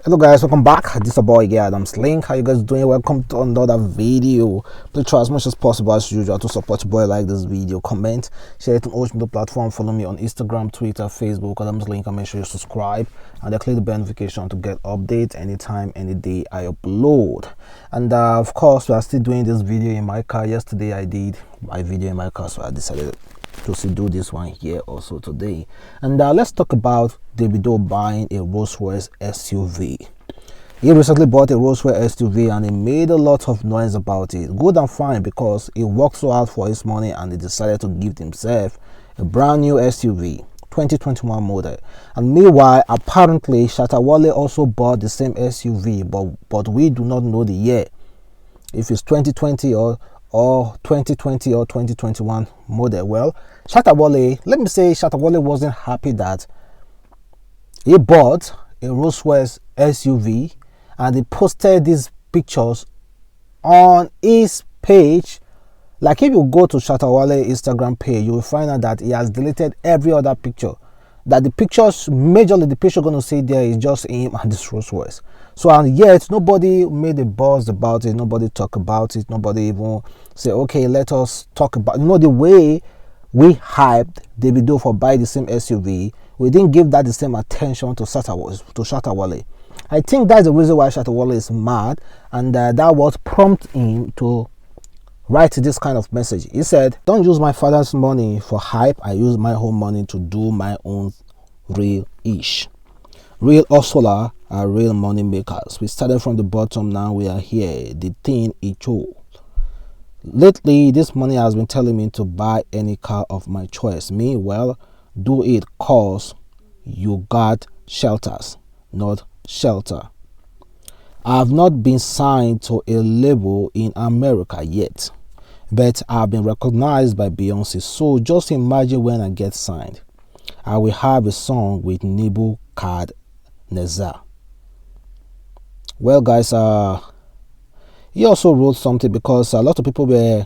Hello guys, welcome back. This is your boy again, Adamslink. How you guys doing? Welcome to another video. Please try as much as possible as usual to support your boy. Like this video, comment, share it on all the platform. Follow me on Instagram, Twitter, Facebook, Adamslink, and make sure you subscribe and click the bell notification to get updates anytime, any day I upload. And of course, we are still doing this video in my car. Yesterday I did my video in my car, so I decided to do this one here also today. And let's talk about DAVIDO buying a Royce SUV. He recently bought a Royce SUV and he made a lot of noise about it. Good and fine, because he worked so hard for his money and he decided to give himself a brand new SUV, 2021 model. And meanwhile, apparently Shatta Wale also bought the same SUV, but we do not know the year, if it's 2020 or 2020 or 2021 model. Well, Shatta Wale, let me say Shatta Wale wasn't happy that he bought a Royce SUV and he posted these pictures on his page. Like, if you go to Shatta Wale Instagram page, you will find out that he has deleted every other picture. That the pictures, majorly the picture you're going to see there is just him and this Royce. So, and yet nobody made a buzz about it, nobody talk about it, nobody even say, okay, let us talk about, the way we hyped DAVIDO for buying the same SUV, we didn't give that the same attention to Shatta Wale. I think that's the reason why Shatta Wale is mad, and that was prompt him to write this kind of message. He said, "Don't use my father's money for hype. I use my own money to do my own real ish. Real hustler are real money makers. We started from the bottom, now we are here. The thing is true. Lately, this money has been telling me to buy any car of my choice. Me, well, do it cause you got shelters, not shelter. I have not been signed to a label in America yet, but I have been recognized by Beyonce. So just imagine when I get signed, I will have a song with Nebuchadnezzar." Well, guys, he also wrote something, because a lot of people were,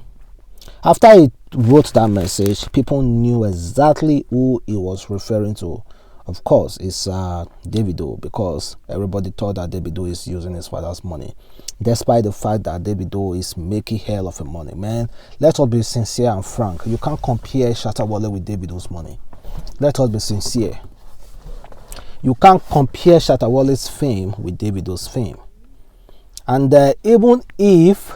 after he wrote that message, people knew exactly who he was referring to. Of course, it's DAVIDO, because everybody thought that DAVIDO is using his father's money, despite the fact that DAVIDO is making hell of a money. Man, let us be sincere and frank. You can't compare Shatta Wale with DAVIDO's money. Let us be sincere. You can't compare Shatta Wale's fame with DAVIDO's fame. And even if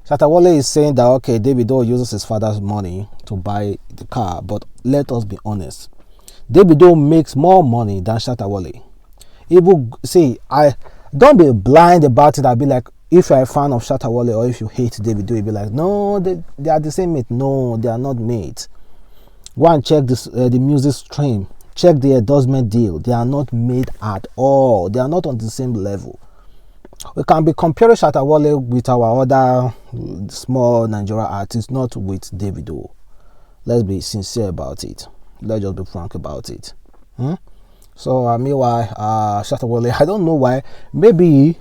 Shatta Wale is saying that, okay, DAVIDO uses his father's money to buy the car, but let us be honest, DAVIDO makes more money than Shatta Wale. Even see, I don't be blind about it. I'll be like, if you're a fan of Shatta Wale or if you hate DAVIDO, you'll be like, no, they are the same mate. No, they are not mates. Go and check this the music stream. Check the endorsement deal. They are not made at all. They are not on the same level. We can be comparing Shatta Wale with our other small Nigerian artists, not with DAVIDO. Let's be sincere about it. Let's just be frank about it. So meanwhile, Shatta Wale, I don't know why. Maybe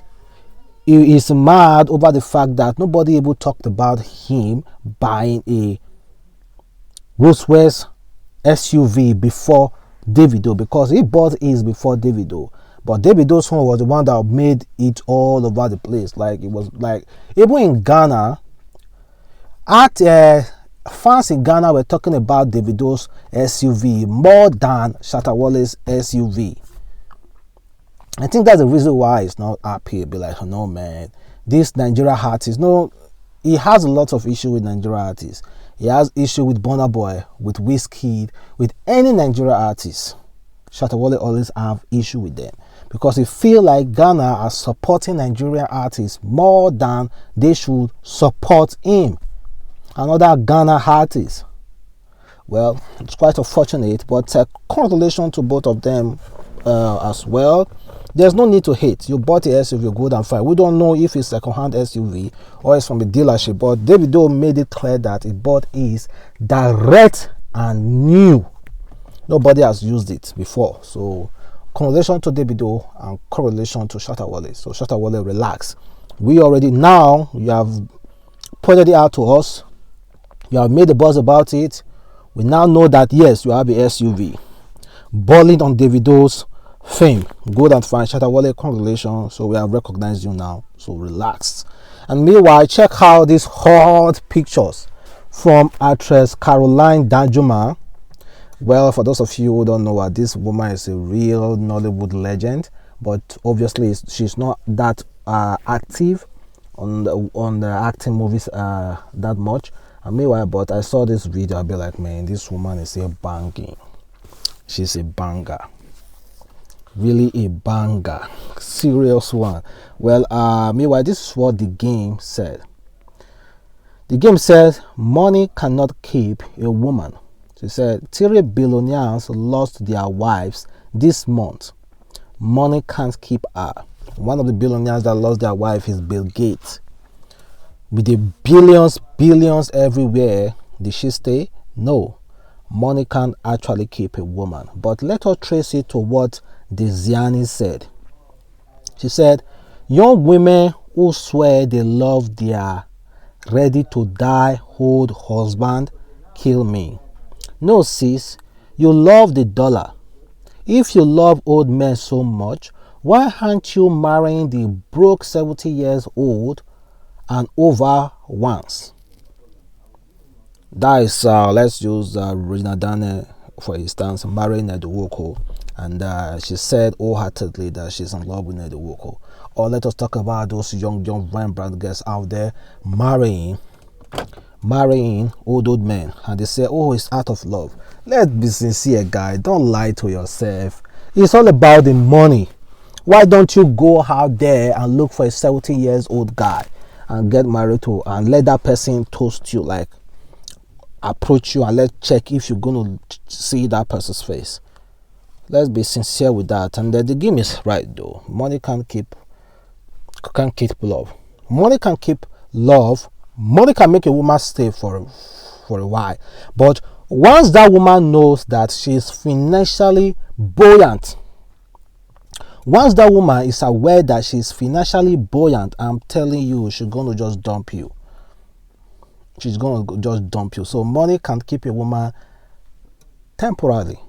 he is mad over the fact that nobody ever talked about him buying a Royce SUV before DAVIDO, because he bought his before DAVIDO. But DAVIDO's one was the one that made it all over the place. Like, it was like, even in Ghana, fans in Ghana were talking about DAVIDO's SUV more than Shatta Wale's SUV. I think that's the reason why he's not happy. Be like, oh, no, man, this Nigeria artist, no, he has a lot of issue with Nigeria artists. He has issue with Burna Boy, with Wizkid, with any Nigeria artist. Shatta Wale always have issue with them, because he feel like Ghana are supporting Nigerian artists more than they should support him, another Ghana artist. Well, it's quite unfortunate, but congratulations to both of them as well. There's no need to hate. You bought a SUV, good and fine. We don't know if it's second-hand SUV or it's from a dealership, but DAVIDO made it clear that he bought his direct and new. Nobody has used it before. So correlation to DAVIDO and correlation to Shatta Wale. So Shatta Wale, relax. We already, now you have pointed it out to us. You have made a buzz about it. We now know that yes, you have a SUV. Balling on DAVIDO's fame. Good and fine. Shatta Wale, congratulations. So we have recognized you now. So relax. And meanwhile, check out these hot pictures from actress Caroline Danjuma. Well, for those of you who don't know her, this woman is a real Nollywood legend, but obviously she's not that active on the acting movies that much. And meanwhile, but I saw this video, I'll be like, man, this woman is a banging. She's a banger, really a banger, serious one. Well, meanwhile, this is what the game said. The game says money cannot keep a woman. She said 3 billionaires lost their wives this month. Money can't keep her. One of the billionaires that lost their wife is Bill Gates. With the billions everywhere, did she stay? No. Money can't actually keep a woman. But let us trace it to what Desiani said. She said, young women who swear they love their ready to die old husband kill me. No, sis, you love the dollar. If you love old men so much, why aren't you marrying the broke 70 years old and over once? That is, let's use Regina Dane for instance, marrying Edwoko, and she said wholeheartedly that she's in love with Edwoko. Or let us talk about those young Rembrandt girls out there marrying old men, and they say, oh, it's out of love. Let's be sincere, guy. Don't lie to yourself. It's all about the money. Why don't you go out there and look for a 70 years old guy and get married to, and let that person toast you, like approach you, and let's check if you're gonna see that person's face. Let's be sincere with that. And the game is right though. Money can't keep love. Money can keep love. Money can make a woman stay for a while, but once that woman knows that she's financially buoyant, once that woman is aware that she's financially buoyant, I'm telling you, she's gonna just dump you. She's gonna just dump you. So money can keep a woman temporarily,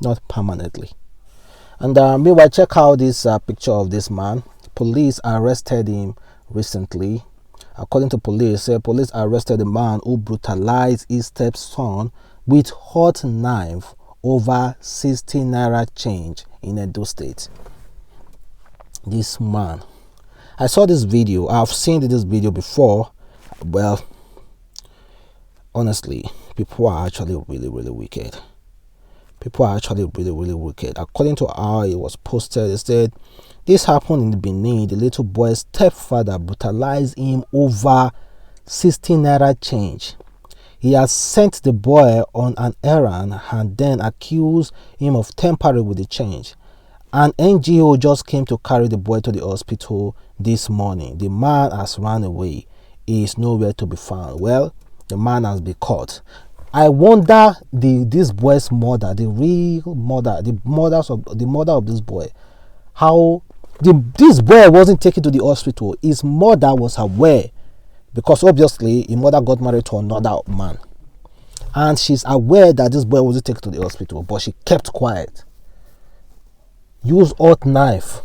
not permanently. And meanwhile, check out this picture of this man. Police arrested him recently. According to police, police arrested a man who brutalized his stepson with hot knife over 60 naira change in Edo State. This man, I saw this video. I've seen this video before. Well, honestly, people are actually really wicked. People are actually really wicked. According to how it was posted, it said this happened in Benin. The little boy's stepfather brutalized him over 60 naira change. He had sent the boy on an errand and then accused him of tampering with the change. An NGO just came to carry the boy to the hospital this morning. The man has run away. He is nowhere to be found. Well, the man has been caught. I wonder this boy's mother, the real mother, the mother of this boy, how this boy wasn't taken to the hospital. His mother was aware, because obviously his mother got married to another man, and she's aware that this boy wasn't taken to the hospital, but she kept quiet. Use hot knife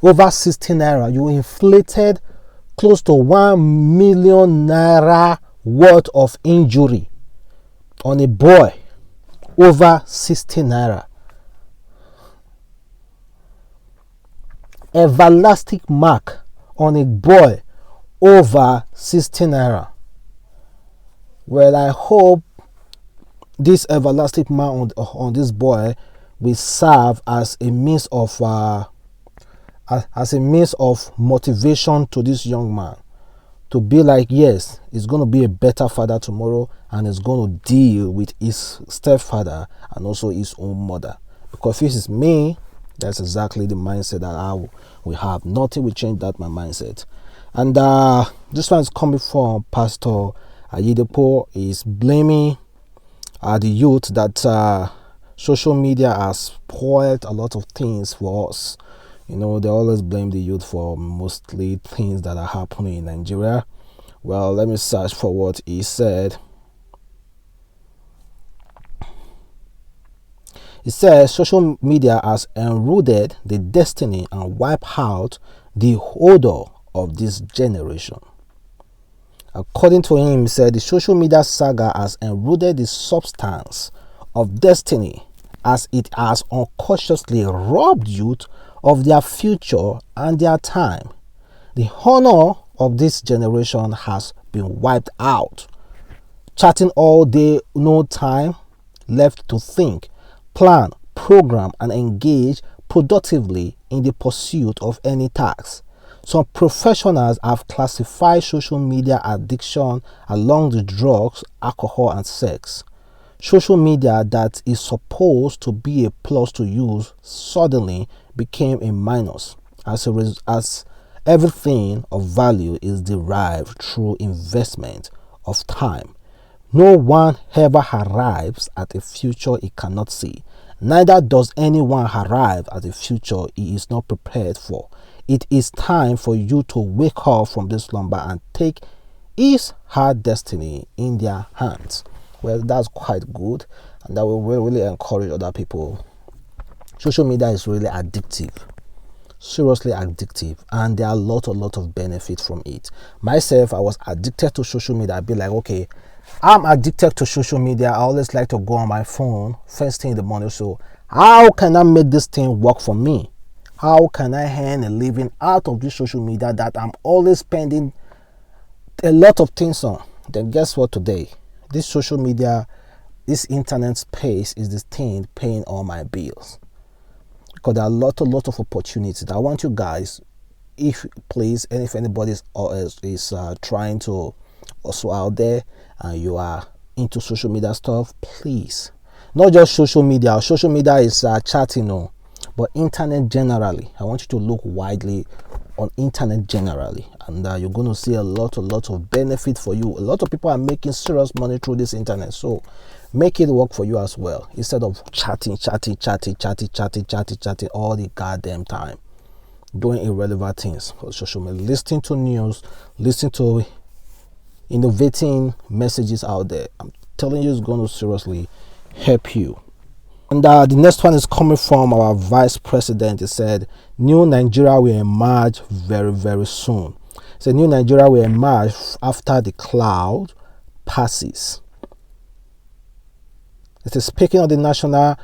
over 60 naira. You inflated close to 1 million naira worth of injury on a boy over 60 naira. Everlasting mark on a boy over 60 naira. Well, I hope this everlasting mark on this boy will serve as a means of motivation to this young man, to be like, yes, he's going to be a better father tomorrow, and he's going to deal with his stepfather and also his own mother. Because if it's me, that's exactly the mindset that I will have. Nothing will change that, my mindset. And this one is coming from Pastor Ayedepo. Is blaming the youth that social media has spoiled a lot of things for us. You know, they always blame the youth for mostly things that are happening in Nigeria. Well, let me search for what he said. It says social media has eroded the destiny and wiped out the odor of this generation. According to him, he said the social media saga has eroded the substance of destiny as it has unconsciously robbed youth of their future and their time. The honor of this generation has been wiped out. Chatting all day, no time left to think, plan, program, and engage productively in the pursuit of any task. Some professionals have classified social media addiction along with drugs, alcohol, and sex. Social media that is supposed to be a plus to use suddenly became a minus as everything of value is derived through investment of time. No one ever arrives at a future he cannot see. Neither does anyone arrive at a future he is not prepared for. It is time for you to wake up from this slumber and take his hard destiny in their hands. Well, that's quite good, and that will really encourage other people. Social media is really addictive, seriously addictive, and there are a lot of benefits from it. Myself, I was addicted to social media. I'd be like, okay, I'm addicted to social media. I always like to go on my phone first thing in the morning. So how can I make this thing work for me? How can I earn a living out of this social media that I'm always spending a lot of things on? Then guess what today? This social media, this internet space is this thing paying all my bills. Because there are a lot of opportunities. I want you guys, if anybody is trying to also out there and you are into social media stuff, please, not just social media is chatting, no, but internet generally. I want you to look widely on internet generally, and you're going to see a lot of benefit for you. A lot of people are making serious money through this internet, so make it work for you as well, instead of chatting all the goddamn time, doing irrelevant things on social media, listening to news, listening to innovating messages out there. I'm telling you, it's going to seriously help you. And the next one is coming from our vice president. He said, new Nigeria will emerge very soon. So new Nigeria will emerge after the cloud passes. It is speaking of the national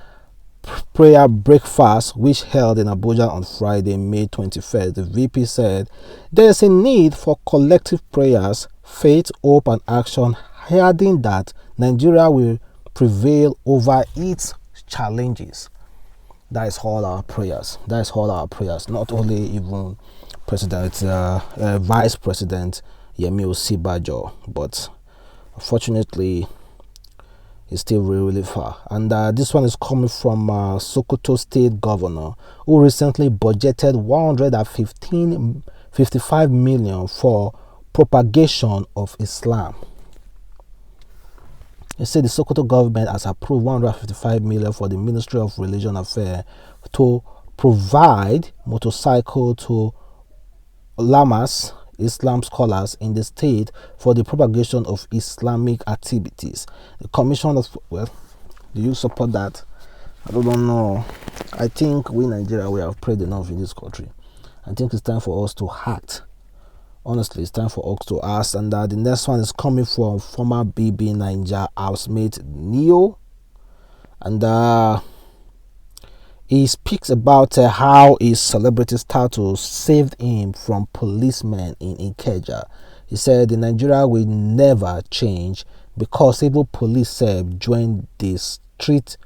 prayer breakfast which held in Abuja on Friday, May 21st. The VP said there is a need for collective prayers, faith, hope, and action, adding that Nigeria will prevail over its challenges. That is all our prayers. That is all our prayers. Not only even Vice President Yemi Osibajo, but unfortunately, it's still really far. And this one is coming from Sokoto State Governor, who recently budgeted 155 million for propagation of Islam. He said the Sokoto government has approved 155 million for the Ministry of Religion Affairs to provide motorcycle to lamas, Islam scholars in the state for the propagation of Islamic activities. The Commission of, well, do you support that? I don't know. I think we in Nigeria, we have prayed enough in this country. I think it's time for us to act. Honestly, it's time for us to ask. And the next one is coming from former BB Ninja housemate Neo, and he speaks about how his celebrity status saved him from policemen in Ikeja. He said, "In Nigeria will never change because evil police join the street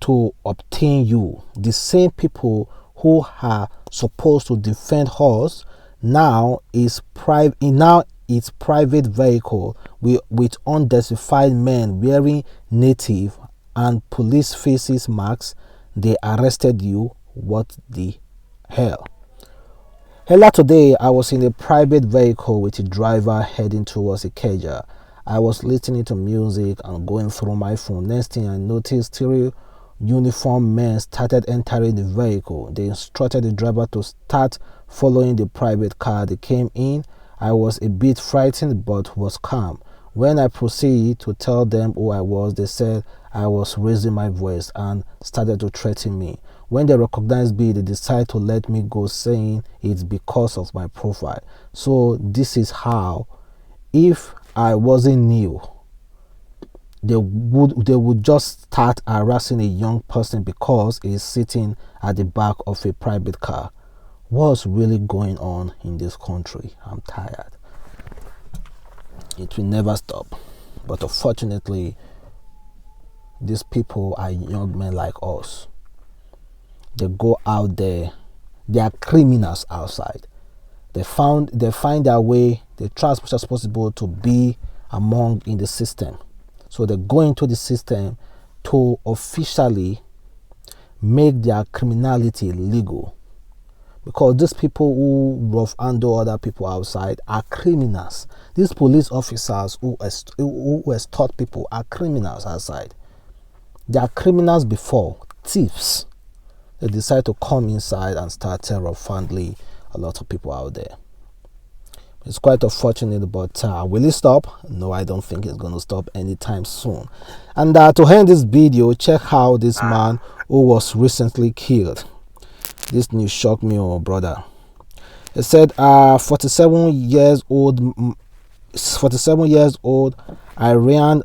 to obtain you. The same people who are supposed to defend us now its private vehicle with unidentified men wearing native and police faces masks. They arrested you. What the hell?" Earlier today, I was in a private vehicle with a driver heading towards Ikeja. I was listening to music and going through my phone. Next thing I noticed, 3 uniformed men started entering the vehicle. They instructed the driver to start following the private car. They came in. I was a bit frightened but was calm. When I proceeded to tell them who I was, they said I was raising my voice and started to threaten me. When they recognized me, they decided to let me go, saying it's because of my profile. So this is how, if I wasn't new, they would just start harassing a young person because he's sitting at the back of a private car. What's really going on in this country? I'm tired. It will never stop. But unfortunately, these people are young men like us. They go out there. They are criminals outside. They find their way. They try as much as possible to be among in the system. So they go into the system to officially make their criminality legal. Because these people who rough handle other people outside are criminals. These police officers who extort people are criminals outside. They are criminals before, thieves. They decide to come inside and start terror-friendly a lot of people out there. It's quite unfortunate, but will it stop? No, I don't think it's going to stop anytime soon. And to end this video, check out this man who was recently killed. This news shocked me, oh brother. It said 47 years old Iran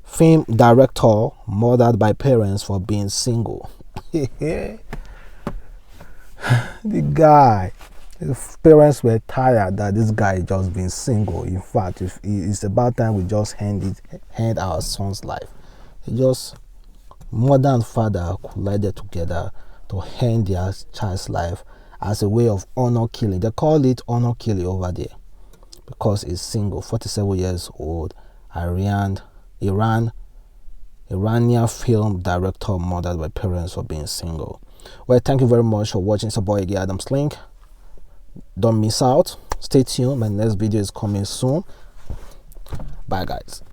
film director murdered by parents for being single. The guy, his parents were tired that this guy just been single. In fact, it's about time we just end our son's life. He just, mother and father collided together to end their child's life as a way of honor killing. They call it honor killing over there because he's single. 47 years old, Iranian film director murdered by parents for being single. Well, thank you very much for watching. It's your boy again, Adamslink. Don't miss out. Stay tuned. My next video is coming soon. Bye, guys.